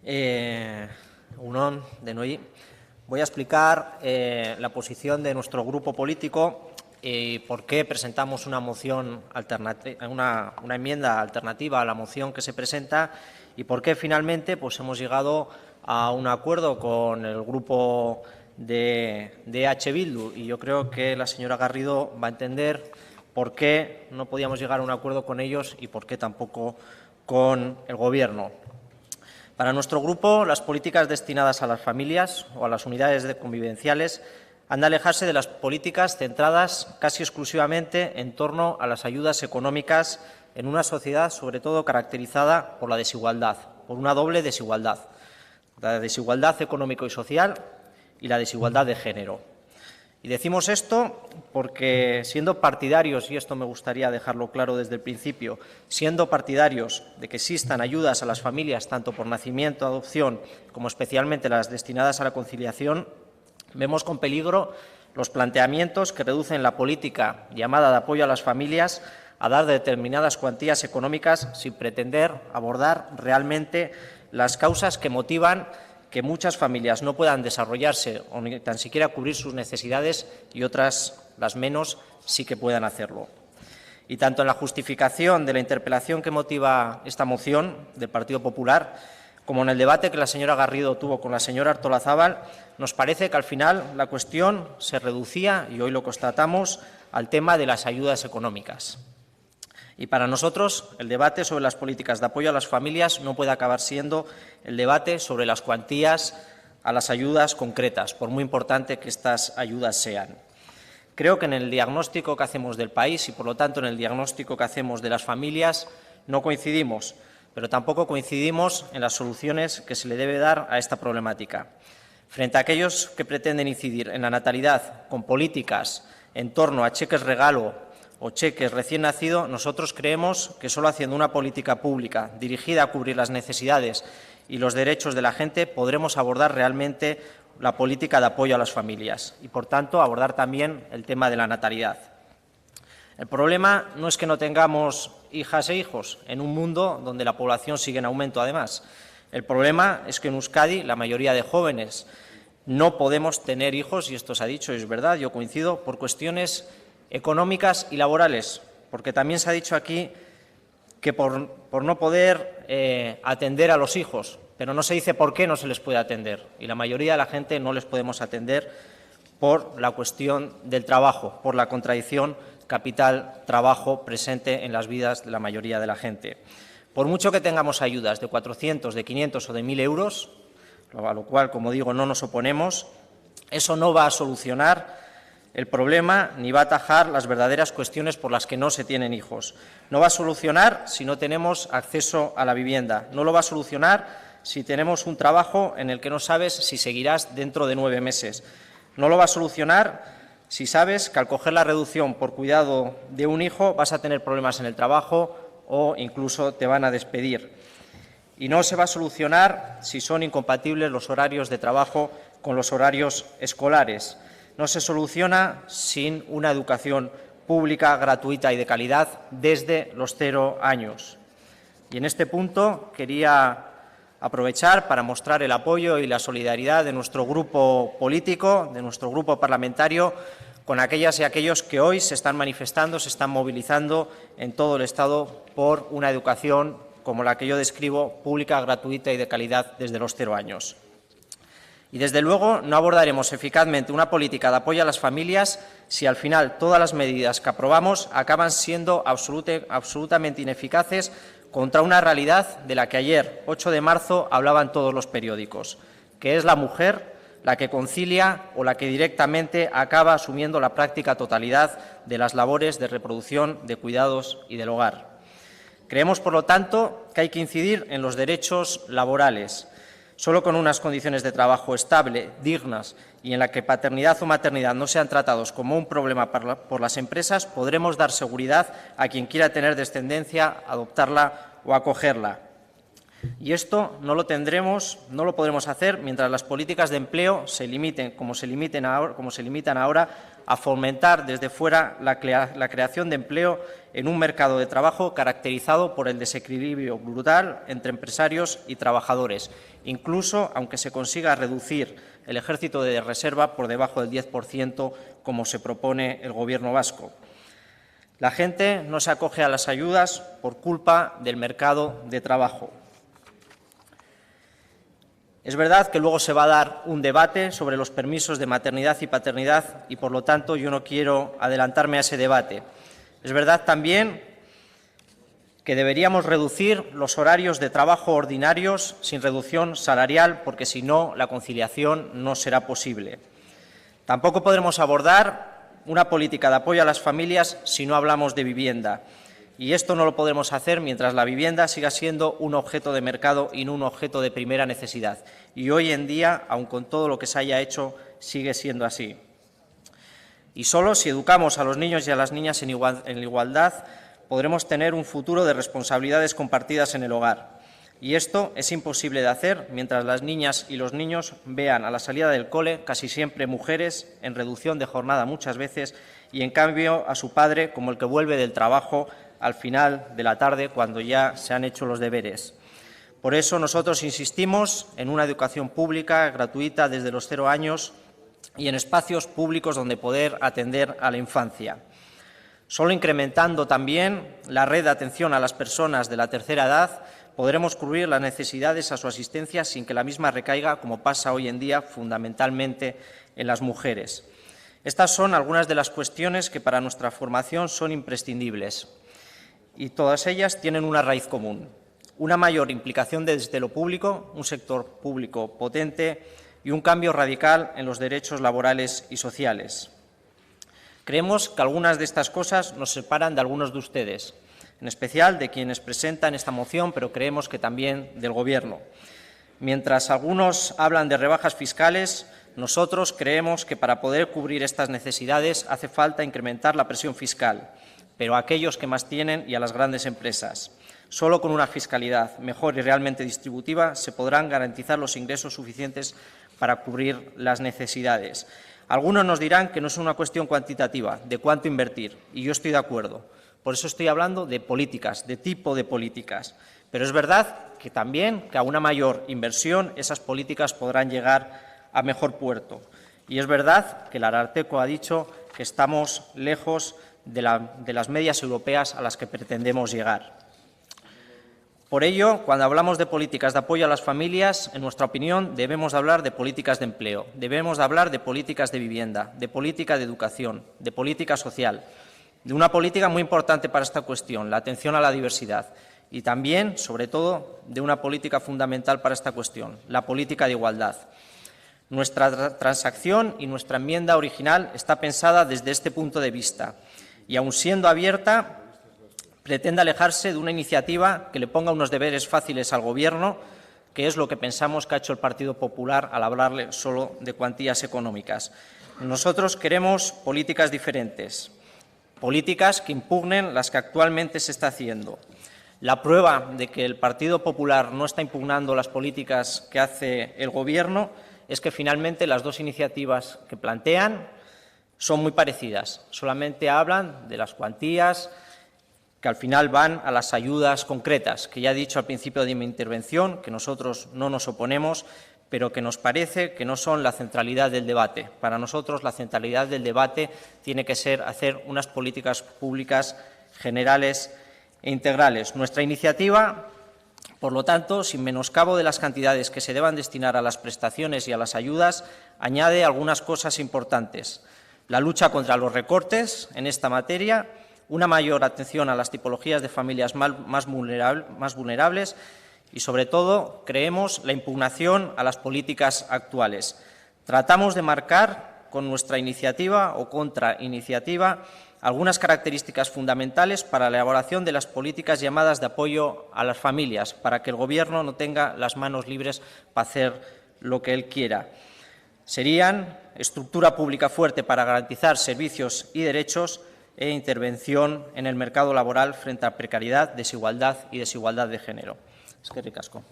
Unón de Noí. Voy a explicar la posición de nuestro grupo político y por qué presentamos una enmienda alternativa a la moción que se presenta y por qué finalmente hemos llegado a un acuerdo con el grupo de EH Bildu. Y yo creo que la señora Garrido va a entender por qué no podíamos llegar a un acuerdo con ellos y por qué tampoco con el Gobierno. Para nuestro grupo, las políticas destinadas a las familias o a las unidades convivenciales han de alejarse de las políticas centradas casi exclusivamente en torno a las ayudas económicas en una sociedad, sobre todo, caracterizada por la desigualdad, por una doble desigualdad, la desigualdad económico y social y la desigualdad de género. Y decimos esto porque, siendo partidarios, y esto me gustaría dejarlo claro desde el principio, siendo partidarios de que existan ayudas a las familias, tanto por nacimiento, adopción, como especialmente las destinadas a la conciliación, vemos con peligro los planteamientos que reducen la política llamada de apoyo a las familias a dar determinadas cuantías económicas sin pretender abordar realmente las causas que motivan que muchas familias no puedan desarrollarse o ni tan siquiera cubrir sus necesidades y otras, las menos, sí que puedan hacerlo. Y tanto en la justificación de la interpelación que motiva esta moción del Partido Popular como en el debate que la señora Garrido tuvo con la señora Artolazabal, nos parece que al final la cuestión se reducía, y hoy lo constatamos, al tema de las ayudas económicas. Y para nosotros, el debate sobre las políticas de apoyo a las familias no puede acabar siendo el debate sobre las cuantías a las ayudas concretas, por muy importante que estas ayudas sean. Creo que en el diagnóstico que hacemos del país y, por lo tanto, en el diagnóstico que hacemos de las familias no coincidimos, pero tampoco coincidimos en las soluciones que se le debe dar a esta problemática. Frente a aquellos que pretenden incidir en la natalidad con políticas en torno a cheques regalo o cheques recién nacido, nosotros creemos que solo haciendo una política pública dirigida a cubrir las necesidades y los derechos de la gente podremos abordar realmente la política de apoyo a las familias y, por tanto, abordar también el tema de la natalidad. El problema no es que no tengamos hijas e hijos en un mundo donde la población sigue en aumento, además. El problema es que en Euskadi la mayoría de jóvenes no podemos tener hijos, y esto se ha dicho y es verdad, yo coincido, por cuestiones económicas y laborales, porque también se ha dicho aquí que por no poder atender a los hijos, pero no se dice por qué no se les puede atender, y la mayoría de la gente no les podemos atender por la cuestión del trabajo, por la contradicción capital-trabajo presente en las vidas de la mayoría de la gente. Por mucho que tengamos ayudas de 400, de 500 o de 1.000 euros, a lo cual, como digo, no nos oponemos, eso no va a solucionar el problema ni va a atajar las verdaderas cuestiones por las que no se tienen hijos. No va a solucionar si no tenemos acceso a la vivienda. No lo va a solucionar si tenemos un trabajo en el que no sabes si seguirás dentro de 9 meses. No lo va a solucionar si sabes que al coger la reducción por cuidado de un hijo vas a tener problemas en el trabajo o incluso te van a despedir. Y no se va a solucionar si son incompatibles los horarios de trabajo con los horarios escolares. No se soluciona sin una educación pública, gratuita y de calidad desde los 0 años. Y en este punto quería aprovechar para mostrar el apoyo y la solidaridad de nuestro grupo político, de nuestro grupo parlamentario, con aquellas y aquellos que hoy se están manifestando, se están movilizando en todo el Estado por una educación como la que yo describo, pública, gratuita y de calidad desde los 0 años. Y, desde luego, no abordaremos eficazmente una política de apoyo a las familias si, al final, todas las medidas que aprobamos acaban siendo absolutamente ineficaces contra una realidad de la que ayer, 8 de marzo, hablaban todos los periódicos, que es la mujer la que concilia o la que directamente acaba asumiendo la práctica totalidad de las labores de reproducción, de cuidados y del hogar. Creemos, por lo tanto, que hay que incidir en los derechos laborales. Solo con unas condiciones de trabajo estable, dignas y en la que paternidad o maternidad no sean tratados como un problema por las empresas, podremos dar seguridad a quien quiera tener descendencia, adoptarla o acogerla. Y esto no lo podremos hacer mientras las políticas de empleo se limiten, como se limitan ahora, a fomentar desde fuera la creación de empleo en un mercado de trabajo caracterizado por el desequilibrio brutal entre empresarios y trabajadores, incluso aunque se consiga reducir el ejército de reserva por debajo del 10%, como se propone el Gobierno vasco. La gente no se acoge a las ayudas por culpa del mercado de trabajo. Es verdad que luego se va a dar un debate sobre los permisos de maternidad y paternidad y, por lo tanto, yo no quiero adelantarme a ese debate. Es verdad también que deberíamos reducir los horarios de trabajo ordinarios sin reducción salarial, porque si no, la conciliación no será posible. Tampoco podremos abordar una política de apoyo a las familias si no hablamos de vivienda. Y esto no lo podremos hacer mientras la vivienda siga siendo un objeto de mercado y no un objeto de primera necesidad. Y hoy en día, aun con todo lo que se haya hecho, sigue siendo así. Y solo si educamos a los niños y a las niñas en igualdad podremos tener un futuro de responsabilidades compartidas en el hogar. Y esto es imposible de hacer mientras las niñas y los niños vean a la salida del cole casi siempre mujeres, en reducción de jornada muchas veces, y en cambio a su padre como el que vuelve del trabajo al final de la tarde cuando ya se han hecho los deberes. Por eso nosotros insistimos en una educación pública, gratuita desde los 0 años y en espacios públicos donde poder atender a la infancia. Solo incrementando también la red de atención a las personas de la tercera edad podremos cubrir las necesidades a su asistencia sin que la misma recaiga, como pasa hoy en día, fundamentalmente en las mujeres. Estas son algunas de las cuestiones que para nuestra formación son imprescindibles. Y todas ellas tienen una raíz común, una mayor implicación desde lo público, un sector público potente y un cambio radical en los derechos laborales y sociales. Creemos que algunas de estas cosas nos separan de algunos de ustedes, en especial de quienes presentan esta moción, pero creemos que también del Gobierno. Mientras algunos hablan de rebajas fiscales, nosotros creemos que para poder cubrir estas necesidades hace falta incrementar la presión fiscal, pero a aquellos que más tienen y a las grandes empresas. Solo con una fiscalidad mejor y realmente distributiva se podrán garantizar los ingresos suficientes para cubrir las necesidades. Algunos nos dirán que no es una cuestión cuantitativa, de cuánto invertir, y yo estoy de acuerdo. Por eso estoy hablando de políticas, de tipo de políticas. Pero es verdad que también que a una mayor inversión esas políticas podrán llegar a mejor puerto. Y es verdad que el Ararteko ha dicho que estamos lejos de las medias europeas a las que pretendemos llegar. Por ello, cuando hablamos de políticas de apoyo a las familias, en nuestra opinión, debemos hablar de políticas de empleo, debemos hablar de políticas de vivienda, de política de educación, de política social, de una política muy importante para esta cuestión, la atención a la diversidad, y también, sobre todo, de una política fundamental para esta cuestión, la política de igualdad. Nuestra transacción y nuestra enmienda original está pensada desde este punto de vista y, aun siendo abierta, pretende alejarse de una iniciativa que le ponga unos deberes fáciles al Gobierno, que es lo que pensamos que ha hecho el Partido Popular al hablarle solo de cuantías económicas. Nosotros queremos políticas diferentes, políticas que impugnen las que actualmente se está haciendo. La prueba de que el Partido Popular no está impugnando las políticas que hace el Gobierno es que finalmente las dos iniciativas que plantean son muy parecidas. Solamente hablan de las cuantías que al final van a las ayudas concretas, que ya he dicho al principio de mi intervención que nosotros no nos oponemos, pero que nos parece que no son la centralidad del debate. Para nosotros la centralidad del debate tiene que ser hacer unas políticas públicas generales e integrales. Nuestra iniciativa, por lo tanto, sin menoscabo de las cantidades que se deban destinar a las prestaciones y a las ayudas, añade algunas cosas importantes. La lucha contra los recortes en esta materia, una mayor atención a las tipologías de familias más vulnerables y, sobre todo, creemos la impugnación a las políticas actuales. Tratamos de marcar con nuestra iniciativa o contrainiciativa algunas características fundamentales para la elaboración de las políticas llamadas de apoyo a las familias, para que el Gobierno no tenga las manos libres para hacer lo que él quiera. Serían estructura pública fuerte para garantizar servicios y derechos e intervención en el mercado laboral frente a precariedad, desigualdad y desigualdad de género. Eskerrik asko.